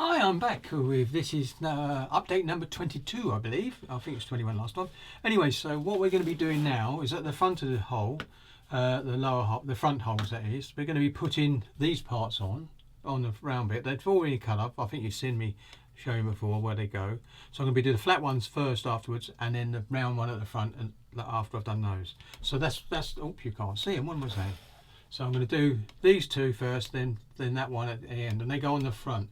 Hi, I'm back with this is update number 22, I believe. I think it's 21 last time. Anyway, so what we're going to be doing now is at the front of the hole, the lower hole, the front holes that is, we're going to be putting these parts on the round bit. They've already cut up. I think you've seen me show you before where they go. So I'm going to be doing the flat ones first afterwards, and then the round one at the front and after I've done those. So that's oh, you can't see them. What was that? So I'm going to do these two first, then that one at the end, and they go on the front.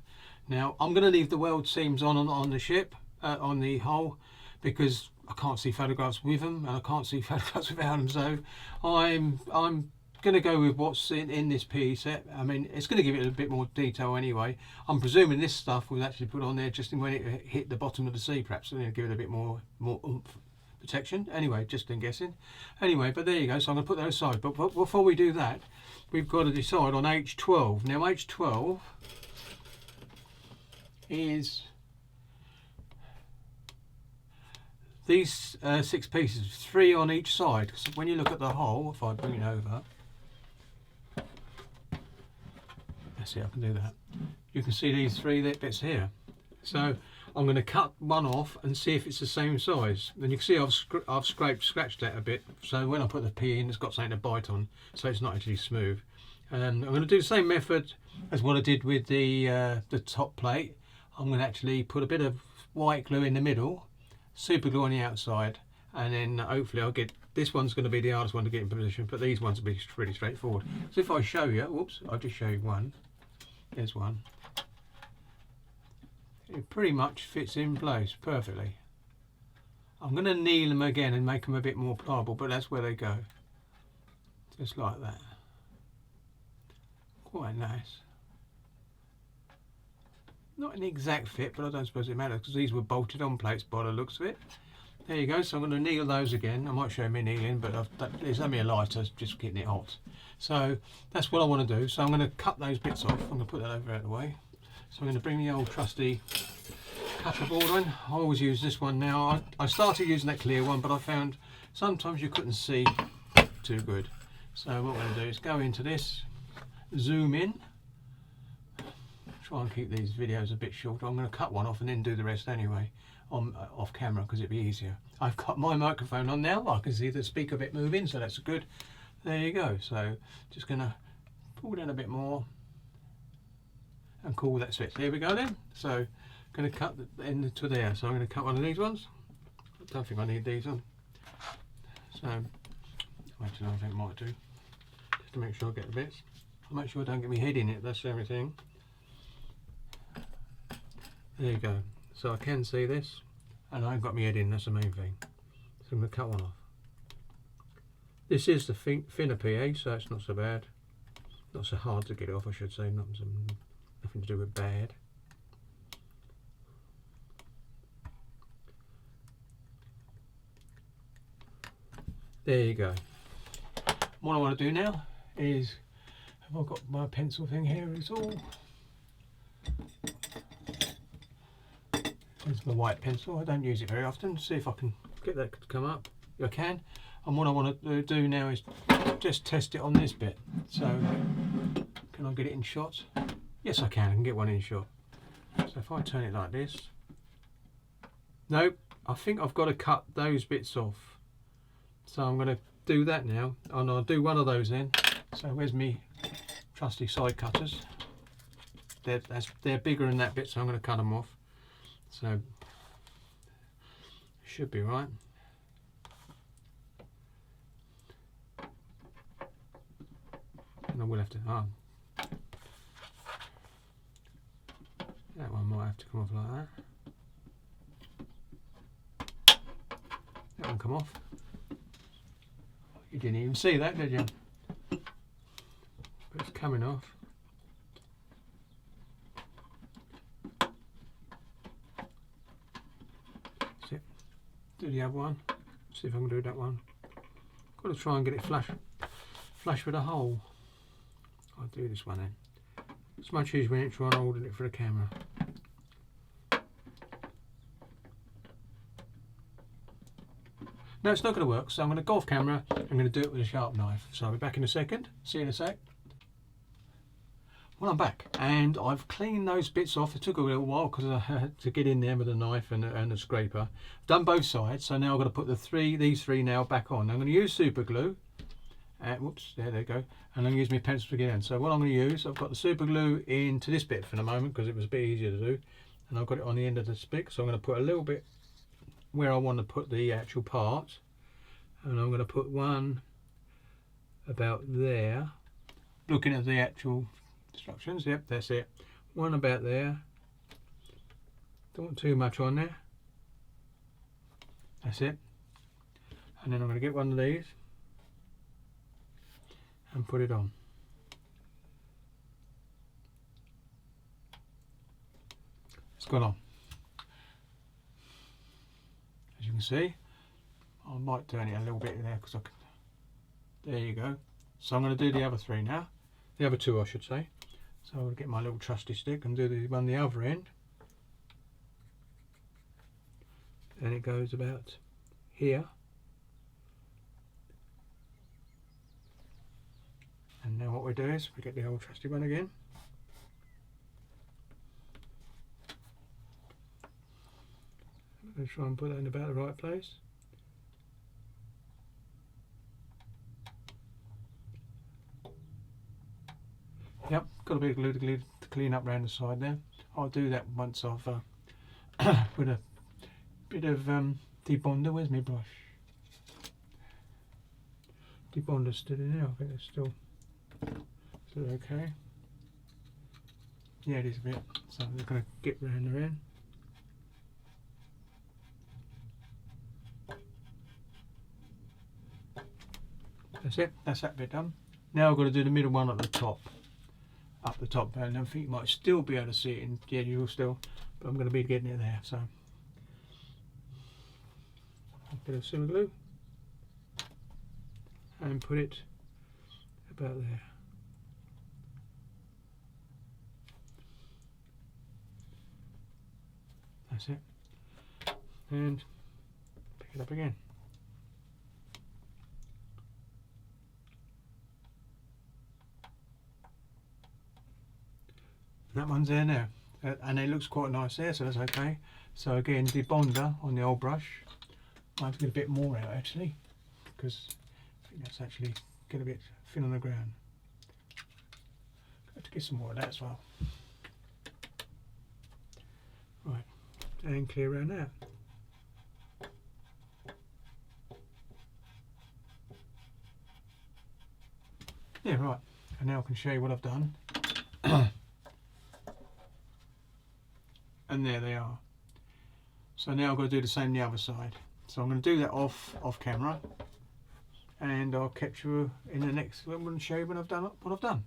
Now I'm going to leave the weld seams on the ship, on the hull, because I can't see photographs with them and I can't see photographs without them. So I'm going to go with what's in this PE set. I mean, it's going to give it a bit more detail anyway. I'm presuming this stuff was actually put on there just when it hit the bottom of the sea, perhaps, so give it a bit more oomph, protection. Anyway, just in guessing. Anyway, but there you go. So I'm going to put those aside. But before we do that, we've got to decide on H12. Now H12 is these 6 pieces, 3 on each side. So when you look at the hole, if I bring it over, let's see, I can do that. You can see these 3 bits here. So I'm going to cut one off and see if it's the same size. And you can see I've scratched that a bit. So when I put the P in, it's got something to bite on, so it's not actually smooth. I'm going to do the same method as what I did with the top plate. I'm going to actually put a bit of white glue in the middle, super glue on the outside, and then hopefully I'll get, this one's going to be the hardest one to get in position, but these ones will be pretty straightforward. So if I show you, whoops, I'll just show you one. There's one. It pretty much fits in place perfectly. I'm going to anneal them again and make them a bit more pliable, but that's where they go. Just like that. Quite nice. Not an exact fit, but I don't suppose it matters because these were bolted on plates by the looks of it. There you go. So I'm going to anneal those again. I might show me annealing, but there's only a lighter, just getting it hot. So that's what I want to do. So I'm going to cut those bits off. I'm going to put that over out of the way. So I'm going to bring the old trusty cutter board in. I always use this one now. I started using that clear one, but I found sometimes you couldn't see too good. So what I'm going to do is go into this, zoom in. Try and keep these videos a bit short. I'm going to cut one off and then do the rest anyway off camera because it'd be easier. I've got my microphone on now. I can see the speaker bit moving, so that's good. There you go. So just going to pull down a bit more and call that switch. Here we go then. So going to cut the end to there. So I'm going to cut one of these ones. I don't think I need these on. So actually I think I might do, just to make sure I get the bits. I'll make sure I don't get my head in it. That's everything. There you go. So I can see this, and I haven't got my head in. That's the main thing. So I'm going to cut one off. This is the thinner PA, so it's not so bad. Not so hard to get it off, I should say. Nothing to do with bad. There you go. What I want to do now is, have I got my pencil thing here? It's all. There's my white pencil. I don't use it very often. See if I can get that to come up. I can. And what I want to do now is just test it on this bit. So can I get it in shot? Yes, I can. I can get one in shot. So if I turn it like this. Nope. I think I've got to cut those bits off. So I'm going to do that now. And I'll do one of those then. So where's me trusty side cutters? They're bigger than that bit, so I'm going to cut them off. So should be right. And I will have to that one might have to come off like that. That one come off. You didn't even see that, did you? But it's coming off. Do the other one, see if I can do that one. Got to try and get it flush with a hole. I'll do this one then. It's much easier when you try and hold it for the camera. No, it's not going to work, so I'm going to go off camera. I'm going to do it with a sharp knife. So I'll be back in a second. See you in a sec. Well, I'm back and I've cleaned those bits off. It took a little while because I had to get in there with a knife and a scraper. I've done both sides, so now I've got to put these three now back on. I'm going to use super glue. Whoops, there they go. And I'm going to use my pencil to get in. So what I'm going to use, I've got the super glue into this bit for the moment because it was a bit easier to do. And I've got it on the end of the stick, so I'm going to put a little bit where I want to put the actual part. And I'm going to put one about there. Looking at the actual instructions, yep, that's it. One about there. Don't want too much on there. That's it. And then I'm going to get one of these and put it on. It's gone on. As you can see, I might turn it a little bit there because I can. There you go. So I'm going to do the other three now. The other two, I should say. So I'll get my little trusty stick and do the one the other end. And it goes about here. And now what we do is we get the old trusty one again. I'm going to try and put that in about the right place. Yep, got a bit of glue to clean up around the side there. I'll do that once I've put a bit of debonder. Where's my brush? Debonder's still in there. I think it's still okay. Yeah, it is a bit. So I'm just going to get round the end. That's it. That's that bit done. Now I've got to do the middle one at the top. Up the top, and I think you might still be able to see it in, yeah, you will still, but I'm going to be getting it there. So a bit of super glue and put it about there. That's it, and pick it up again. That one's there now, and it looks quite nice there, so that's okay. So again, debonder on the old brush. I have to get a bit more out actually, because I think that's actually get a bit thin on the ground. Got to get some more of that as well. Right, and clear around that. Yeah, right. And now I can show you what I've done. And there they are. So now I've got to do the same the other side. So I'm going to do that off camera, and I'll catch you in the next one and show you when I've done what I've done.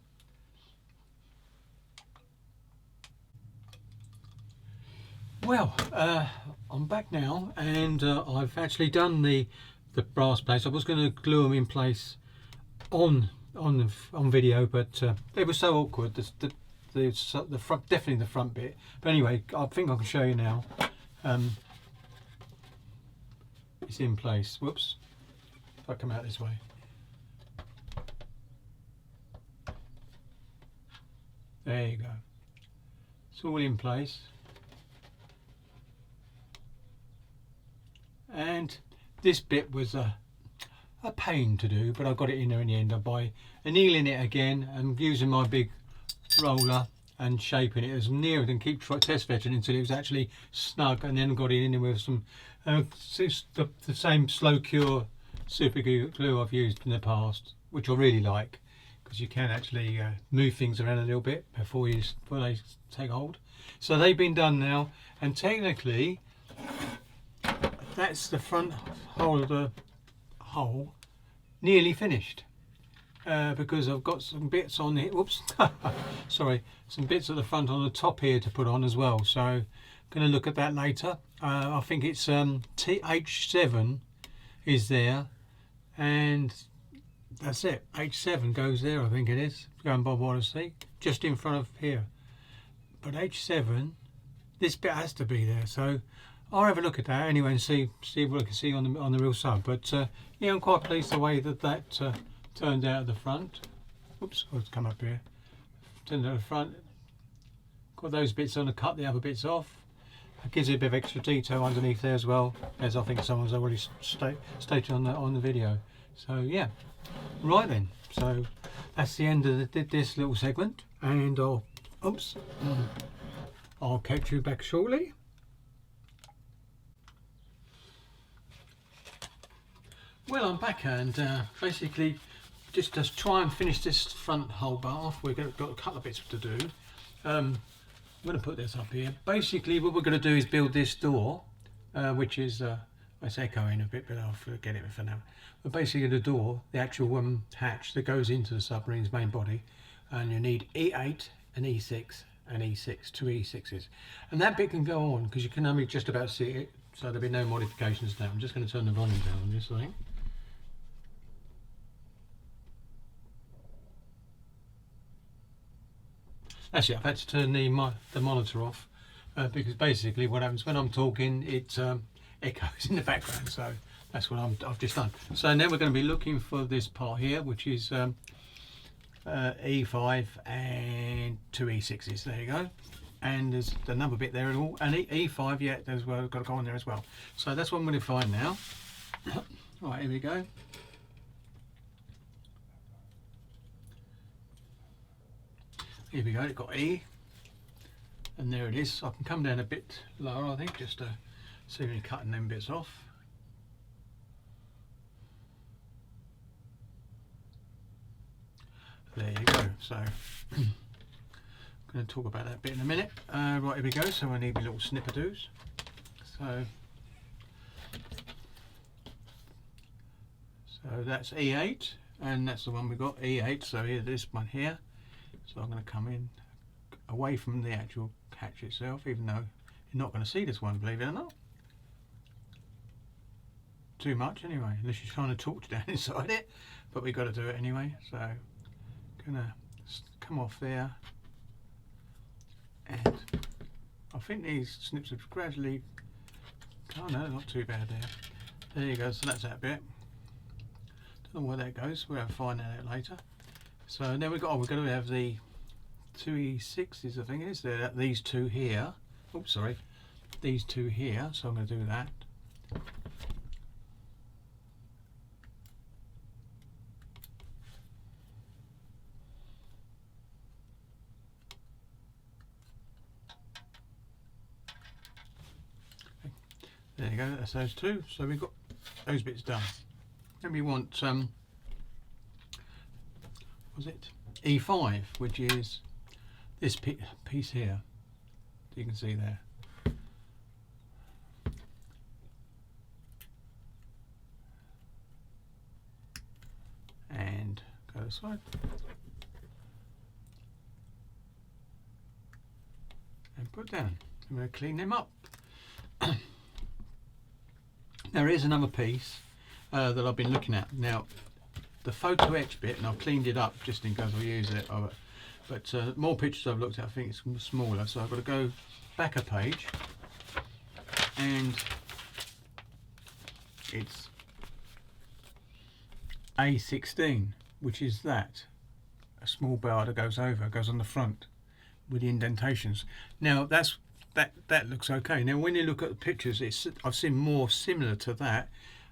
Well, I'm back now, and I've actually done the brass plates. I was going to glue them in place on video, but they were so awkward. The front, definitely the front bit, but anyway, I think I can show you now. It's in place. Whoops, if I come out this way, there you go, it's all in place. And this bit was a pain to do, but I got it in there in the end by annealing it again and using my big roller and shaping it as near and keep test fetching until it was actually snug, and then got it in with some the same slow cure super glue I've used in the past, which I really like because you can actually move things around a little bit before they take hold. So they've been done now, and technically that's the front hole of the hole nearly finished. Because I've got some bits on it, whoops, sorry, some bits at the front on the top here to put on as well, so I'm going to look at that later. I think it's H7 is there, and that's it. H7 goes there, I think it is, going by what I see, just in front of here. But H7, this bit has to be there, so I'll have a look at that anyway and see what I can see on the real side. But yeah, I'm quite pleased the way that turned out at the front. Oops, I'll come up here. turn to the front, got those bits on, to cut the other bits off. It gives you a bit of extra detail underneath there as well, as I think someone's already stated on the video. So yeah, right then. So that's the end of this little segment, and I'll catch you back shortly. Well, I'm back, and basically just to try and finish this front whole bath. We've got a couple of bits to do. I'm going to put this up here. Basically what we're going to do is build this door, which is, it's echoing a bit, but I'll forget it for now. But basically the door, the actual hatch that goes into the submarine's main body, and you need E8 and E6 and E6, two E6s. And that bit can go on because you can only just about see it, so there'll be no modifications now. I'm just going to turn the volume down on this thing. Actually, I've had to turn the monitor off because basically what happens when I'm talking, it echoes in the background. So that's what I've just done. So now we're going to be looking for this part here, which is E5 and two E6s. There you go. And there's another bit there at all. And E5, yeah, as well, got to go on there as well. So that's what I'm going to find now. Right, here we go. Here we go, it's got E, and there it is. I can come down a bit lower, I think, just to see me cutting them bits off. There you go. So I'm going to talk about that bit in a minute. Right, here we go. So I need my little snipper-doos. So that's E8, and that's the one we got, E8. So here's this one here. So I'm going to come in away from the actual hatch itself, even though you're not going to see this one, believe it or not. Too much anyway, unless you're trying to torch down inside it, but we've got to do it anyway. So I'm going to come off there, and I think these snips have gradually, oh no, not too bad there. There you go, so that's that bit. Don't know where that goes, we'll have to find that out later. So now we're going to have the two E6s, I think it is. These two here. Oops, sorry. These two here. So I'm going to do that. There you go. That's those two. So we've got those bits done. Then we want was it E5, which is this piece here, you can see there. And go this side. And put down. I'm going to clean them up. Now here's another piece that I've been looking at. Now the photo etch bit, and I've cleaned it up just in case I use it, but more pictures I've looked at, I think it's smaller, so I've got to go back a page, and it's A16, which is that, a small bar that goes on the front with the indentations. Now that looks okay. Now when you look at the pictures, I've seen more similar to that,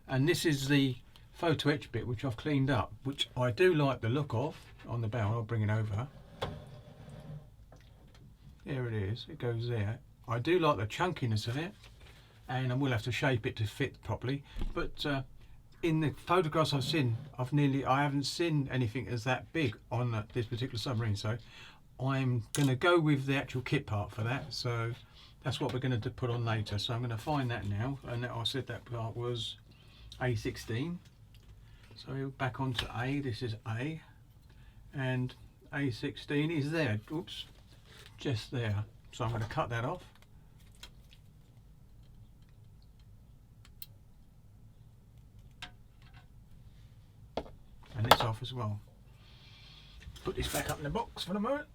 and this is the photo etch bit which I've cleaned up, which I do like the look of on the barrel. I'll bring it over. There it is, it goes there. I do like the chunkiness of it, and I will have to shape it to fit properly, but in the photographs I've seen, I haven't seen anything as that big on this particular submarine, so I'm going to go with the actual kit part for that. So that's what we're going to put on later. So I'm going to find that now, and I said that part was A16. So back onto A, this is A, and A16 is there, oops, just there. So I'm going to cut that off. And this off as well. Put this back up in the box for a moment.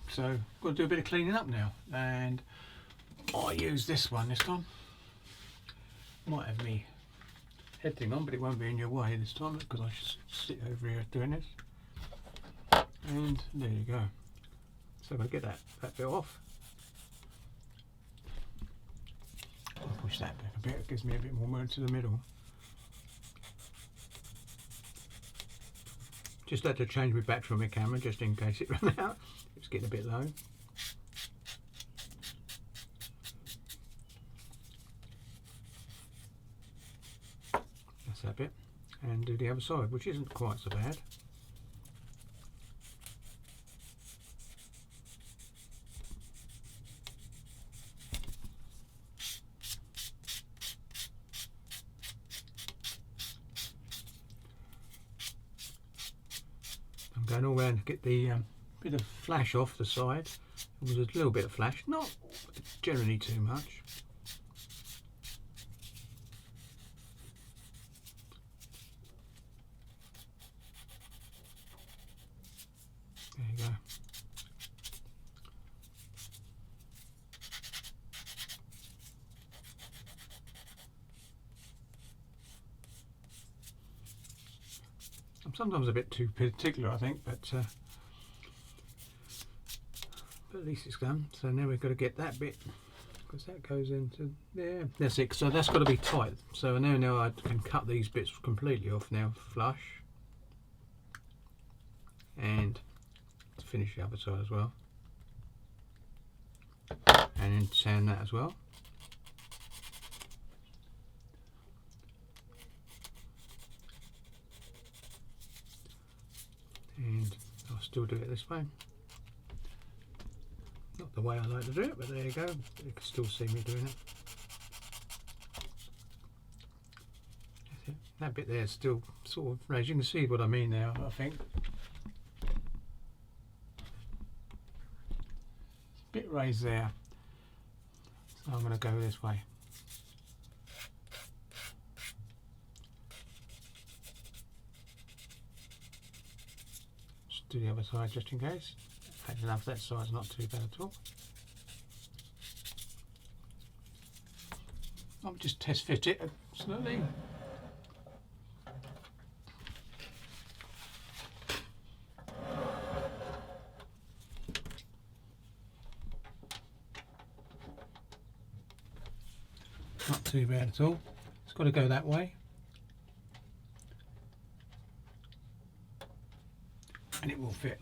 So got to do a bit of cleaning up now, and I use this one this time. Might have me head thing on, but it won't be in your way this time because I should sit over here doing this. and there you go. So I'm going to get that bit off. I'll push that back a bit, it gives me a bit more room to the middle. Just had to change my battery on my camera just in case it ran out. It's getting a bit low. That's that bit. And do the other side, which isn't quite so bad. I'm going all around to get the bit of flash off the side. There was a little bit of flash, not generally too much. There you go. I'm sometimes a bit too particular, I think, but at least it's done. So now we've got to get that bit, because that goes into there. That's it. So that's got to be tight. So now I can cut these bits completely off now, flush, and to finish the other side as well, and then sand that as well. And I'll still do it this way. Not the way I like to do it, but there you go. You can still see me doing it. That's it. That bit there is still sort of raised. You can see what I mean now, I think. It's a bit raised there. So I'm going to go this way. Just do the other side just in case. Had enough, that side's not too bad at all. I'll just test fit it slowly. Not too bad at all. It's got to go that way. And it will fit.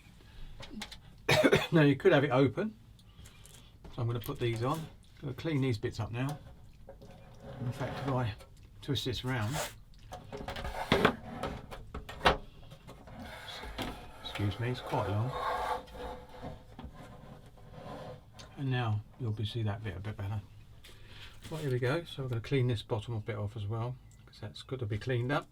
Now you could have it open, so I'm going to put these on. I'm going to clean these bits up now. In fact, if I twist this around, excuse me, it's quite long. And now you'll be see that bit a bit better. Right, here we go. So we're going to clean this bottom bit off as well, because that's got to be cleaned up.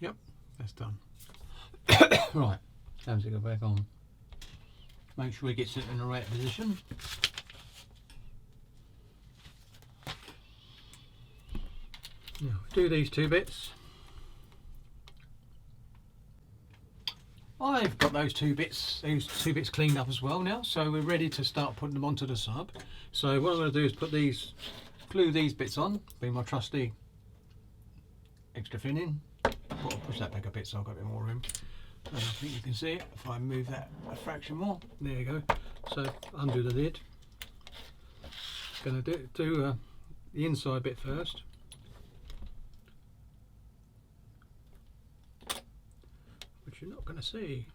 Yep, that's done. Right, time to go back on. Make sure it gets it in the right position. Now, do these two bits. I've got those two bits cleaned up as well now, so we're ready to start putting them onto the sub. So what I'm going to do is glue these bits on, being my trusty extra fin in. I'll push that back a bit so I've got a bit more room. And I think you can see it if I move that a fraction more. There you go. So undo the lid. Going to do the inside bit first. Which you're not going to see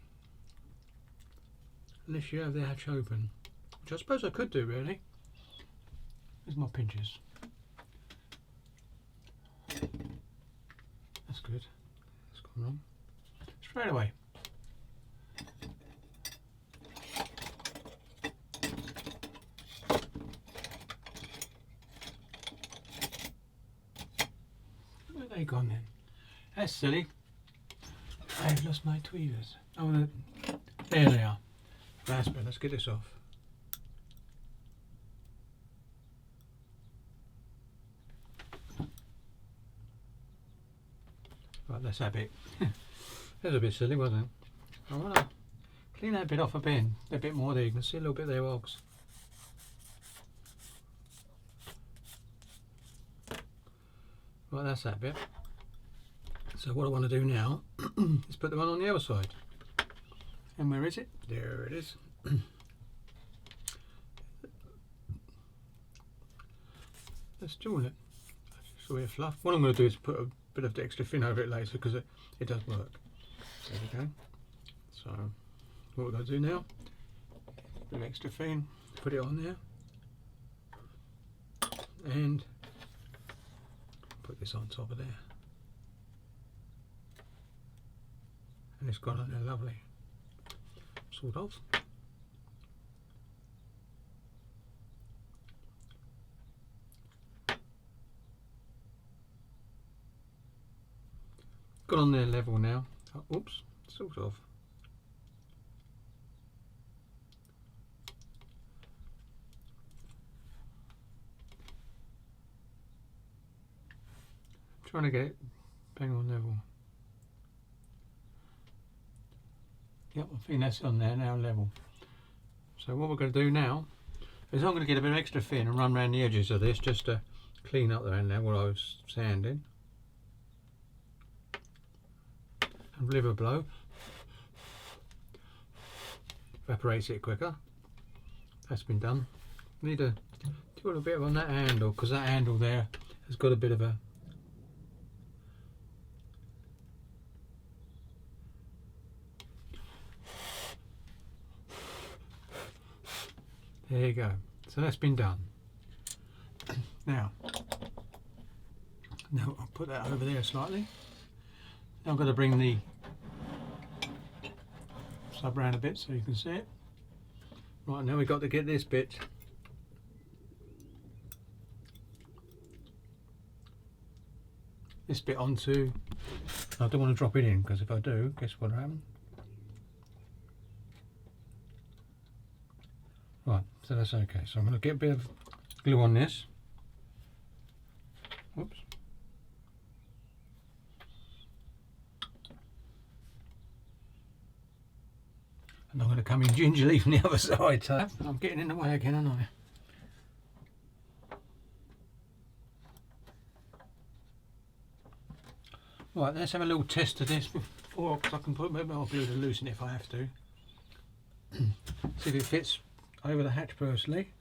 unless you have the hatch open, which I suppose I could do really. There's my pinches. That's good. That's gone wrong. Straight away. Where have they gone then? That's silly. I've lost my tweezers. Oh, there they are. That's better. Let's get this off. Right, that's that bit. That was a bit silly, wasn't it? I want to clean that bit off a bit more there. You can see a little bit there, Ogs. Right, that's that bit. So what I want to do now is put the one on the other side. And where is it? There it is. Let's join it. Just a bit of fluff. What I'm going to do is put a bit of the extra thin over it later because it does work. There we go. So what we're going to do now, a bit of extra thin, put it on there, and put this on top of there. And it's gone on there lovely. Sort of. Got on there level now. Oh, oops, sort of. Trying to get it bang on level. Yep, I think that's on there now, level. So what we're going to do now is I'm going to get a bit of extra thin and run around the edges of this just to clean up there now where I was sanding. And give it a blow. Evaporates it quicker. That's been done. Need to do a little bit on that handle because that handle there has got a bit of a there you go. So that's been done. Now I'll put that over there slightly. Now I'm going to bring the sub round a bit so you can see it. Right, now we've got to get this bit onto. I don't want to drop it in because if I do, guess what will happen? Right, so that's okay. So I'm going to get a bit of glue on this. Whoops. And I'm going to come in gingerly from the other side. So I'm getting in the way again, aren't I? Right, let's have a little test of this before, because I can put maybe I'll be able to loosen it if I have to. See if it fits over the hatch firstly.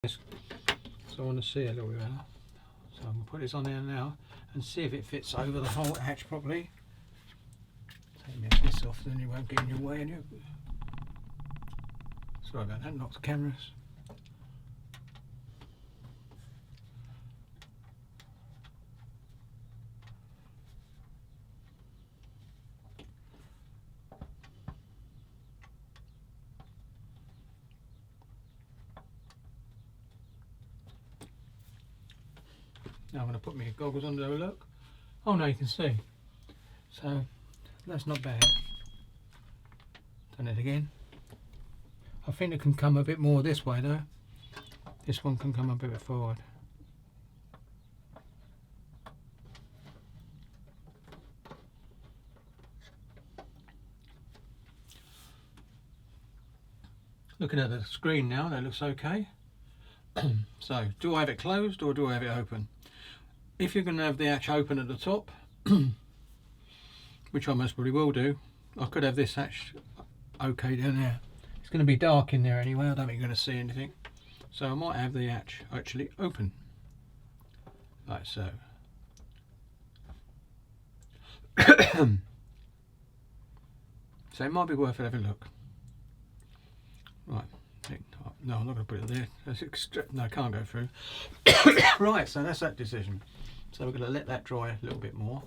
So I want to see a little bit better. So I'm going to put this on there now and see if it fits over the whole hatch properly. Take this off, then you won't get in your way. And sorry about that, knocked the cameras. Now I'm going to put my goggles on to have a look. Oh no, you can see. So that's not bad. Done it again. I think it can come a bit more this way though. This one can come a bit forward. Looking at the screen now, that looks okay. So, do I have it closed or do I have it open? If you're going to have the hatch open at the top, which I most probably will do, I could have this hatch okay down there. It's going to be dark in there anyway, I don't think you're going to see anything. So I might have the hatch actually open, like so. So it might be worth having a look. Right, no, I'm not going to put it there. No, I can't go through. Right, so that's that decision. So we're going to let that dry a little bit more.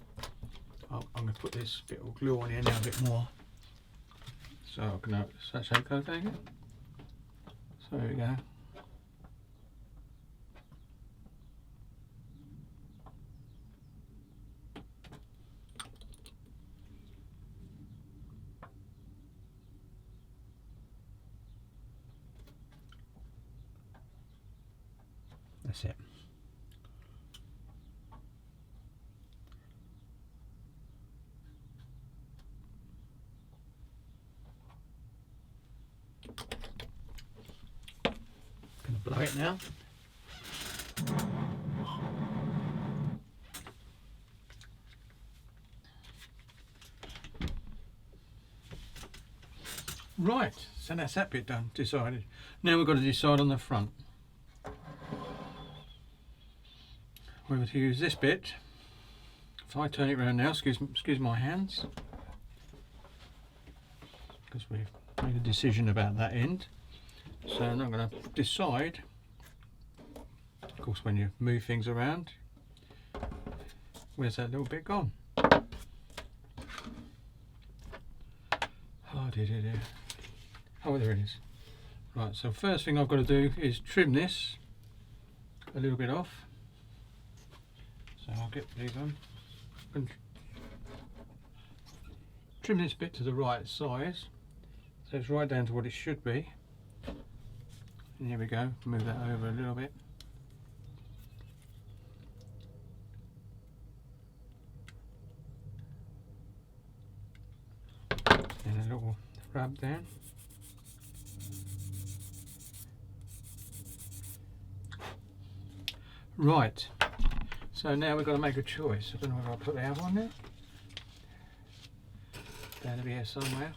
I'm going to put this bit of glue on here now a bit more. So I'm going to, so there we go. That's it. Gonna blow it now. Right, so that's that bit done, decided. Now we've got to decide on the front. We're going to use this bit. If I turn it around now, excuse my hands, because we've made a decision about that end. So I'm not going to decide. Of course, when you move things around, where's that little bit gone? Oh dear. Oh, there it is. Right, so first thing I've got to do is trim this a little bit off. So I'll get these on and trim this bit to the right size, so it's right down to what it should be. And here we go, move that over a little bit. And a little rub down. Right, so now we've got to make a choice. I don't know whether I'll put the other one there. Down to here somewhere.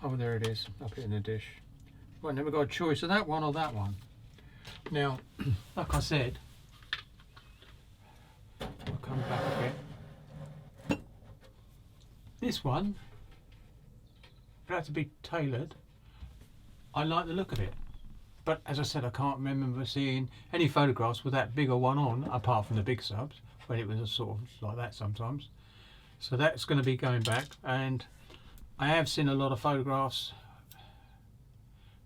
Oh, there it is, up here in the dish. Right, now we've got a choice of that one or that one. Now, like I said, I'll come back a bit. This one, for that to be tailored, I like the look of it. But as I said, I can't remember seeing any photographs with that bigger one on, apart from the big subs, when it was sort of like that sometimes. So that's going to be going back, and I have seen a lot of photographs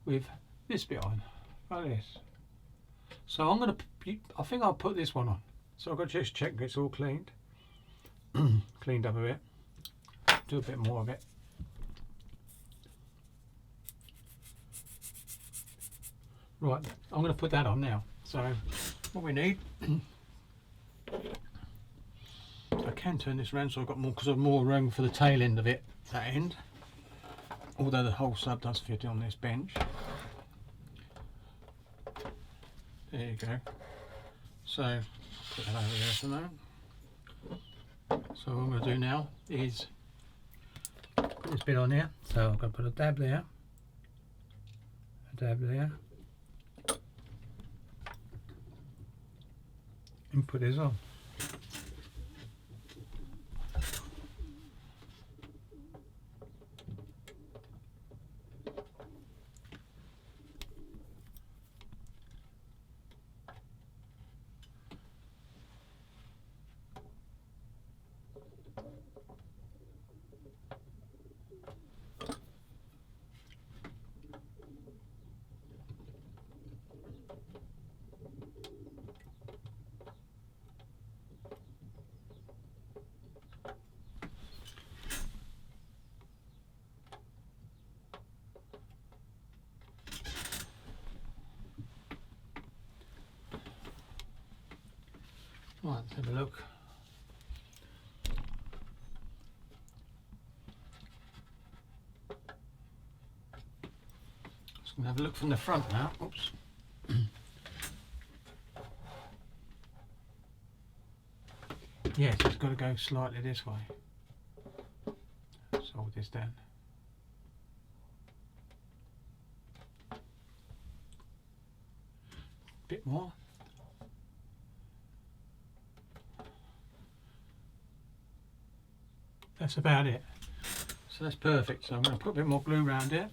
with this bit on, like this. So I'm going to, I think I'll put this one on. So I've got to just check it's all cleaned, cleaned up a bit, do a bit more of it. Right, I'm going to put that on now. So what we need, I can turn this around so I've got more, because I've more room for the tail end of it, that end. Although the whole sub does fit on this bench. There you go. So put that over there for now. So what I'm going to do now is put this bit on here. So I'm going to put a dab there, and put this on. Right, let's have a look. Just going to have a look from the front now. Oops. Yes, it's got to go slightly this way. Let's hold this down. Bit more. That's about it. So that's perfect. So I'm going to put a bit more glue around it.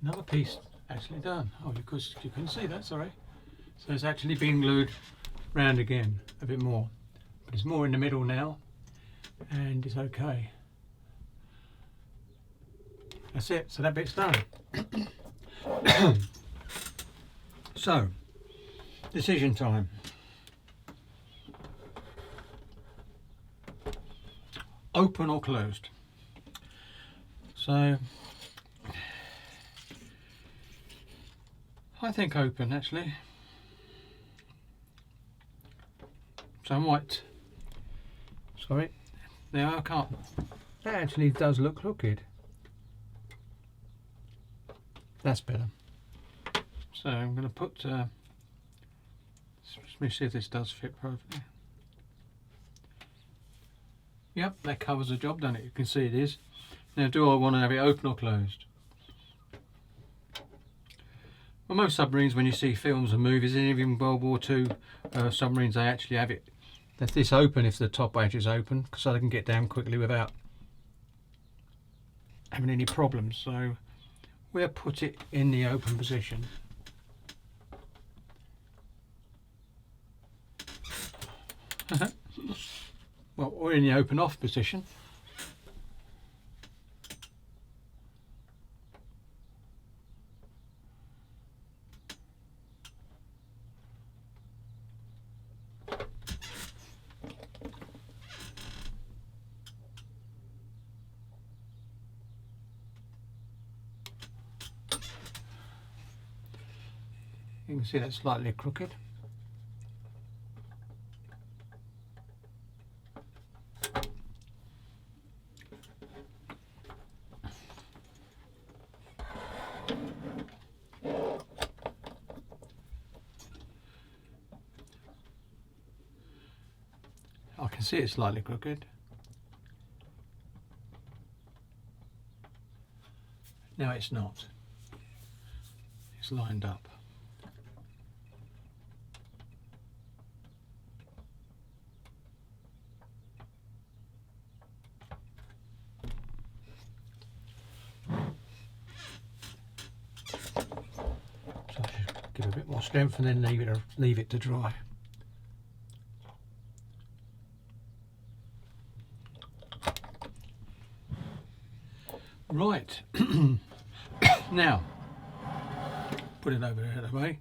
Another piece actually done. Oh, because you couldn't see that, sorry. So it's actually been glued round again a bit more, but it's more in the middle now, and it's okay. That's it. So that bit's done. So, decision time. Open or closed? So, I think open actually. So I might, sorry, now I can't, that actually does look crooked. That's better. So I'm going to put, let me see if this does fit perfectly. Yep, that covers the job, doesn't it? You can see it is. Now, do I want to have it open or closed? Well, most submarines, when you see films and movies, and even World War II submarines, they actually have it. That's this open if the top edge is open, so they can get down quickly without having any problems. So we'll put it in the open position. Well, or in the open off position. You can see that's slightly crooked. I can see it's slightly crooked. No, it's not. It's lined up. So I should give it a bit more strength and then leave it to dry. Right, now put it over there the way.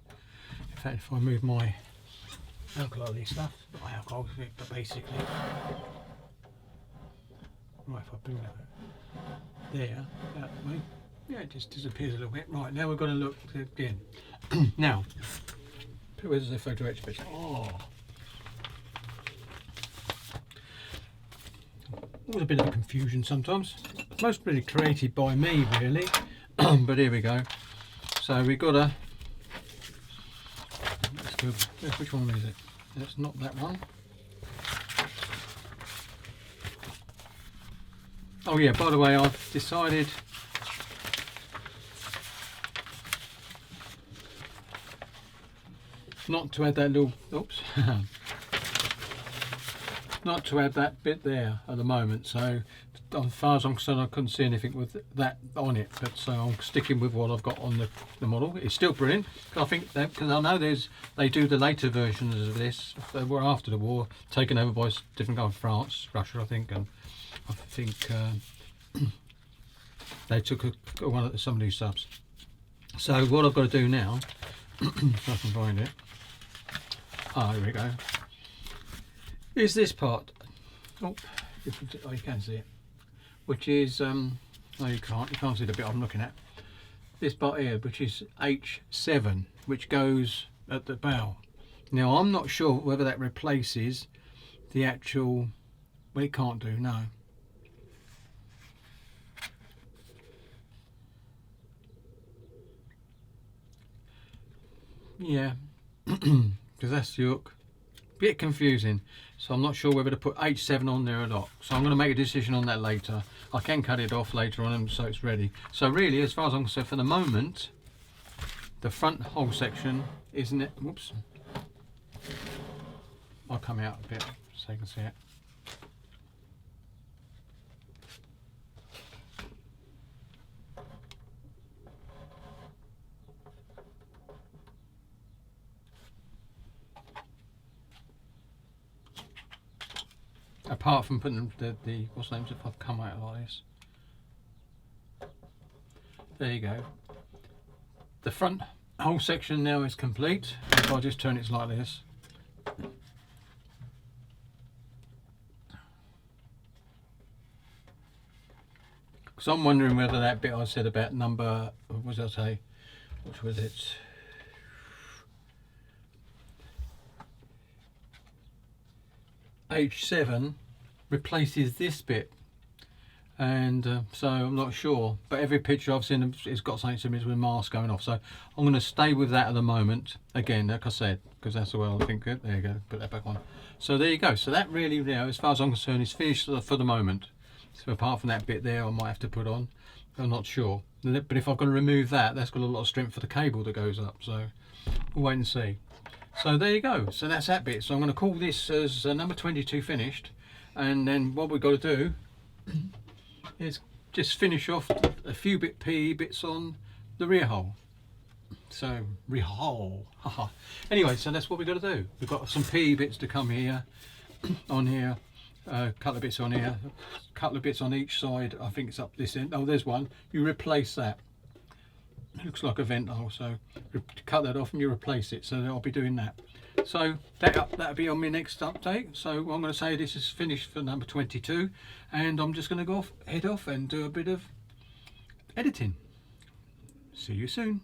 In fact, if I move my alkali stuff, not alcohol, but basically, right, if I bring that there, out the way, yeah, it just disappears a little bit. Right, now we're going to look again. Now, where's the photo etch picture? Oh. Always a bit of a confusion sometimes. Mostly created by me, really. But here we go. So we've got a. Let's go. Which one is it? It's not that one. Oh yeah. By the way, I've decided. Not to add that little. Oops. Not to add that bit there at the moment, so as far as I'm concerned I couldn't see anything with that on it, but so I'm sticking with what I've got on the model. It's still brilliant. I think that, because I know they do the later versions of this that were after the war, taken over by different guys, France, Russia I think, and I think they took one of some of these subs. So what I've got to do now, if I can find it, here we go, is this part. Oh, you can see it, which is no, you can't see the bit I'm looking at. This part here, which is H7, which goes at the bow. Now I'm not sure whether that replaces the actual, well, it can't do, no. Yeah, because that's the hook. Bit confusing, so I'm not sure whether to put H7 on there or not, so I'm going to make a decision on that later. I can cut it off later on so it's ready. So really, as far as I'm concerned, for the moment, the front hole section isn't it. Whoops, I'll come out a bit so you can see it. apart from putting the what's the name if I've come out like this. There you go. The front whole section now is complete. If I just turn it like this. Because I'm wondering whether that bit I said about number, what was I say? Which was it? H7 replaces this bit, and so I'm not sure, but every picture I've seen it's got something similar with mask going off, so I'm going to stay with that at the moment, again like I said, because that's the way I think it. There you go, put that back on. So there you go, so that really now as far as I'm concerned is finished for the moment. So apart from that bit there I might have to put on, I'm not sure, but if I've got to remove that, that's got a lot of strength for the cable that goes up, so we'll wait and see. So there you go, so that's that bit. So I'm going to call this as number 22 finished, and then what we've got to do is just finish off a few PE bits on the rear hole. So rear hole, anyway, so that's what we've got to do. We've got some PE bits to come here, on here, a couple of bits on here, a couple of bits on each side. I think it's up this end. Oh, there's one. You replace that. It looks like a vent hole, so cut that off and you replace it. So I'll be doing that. So that'll be on my next update. So I'm going to say this is finished for number 22, and I'm just going to head off and do a bit of editing. See you soon.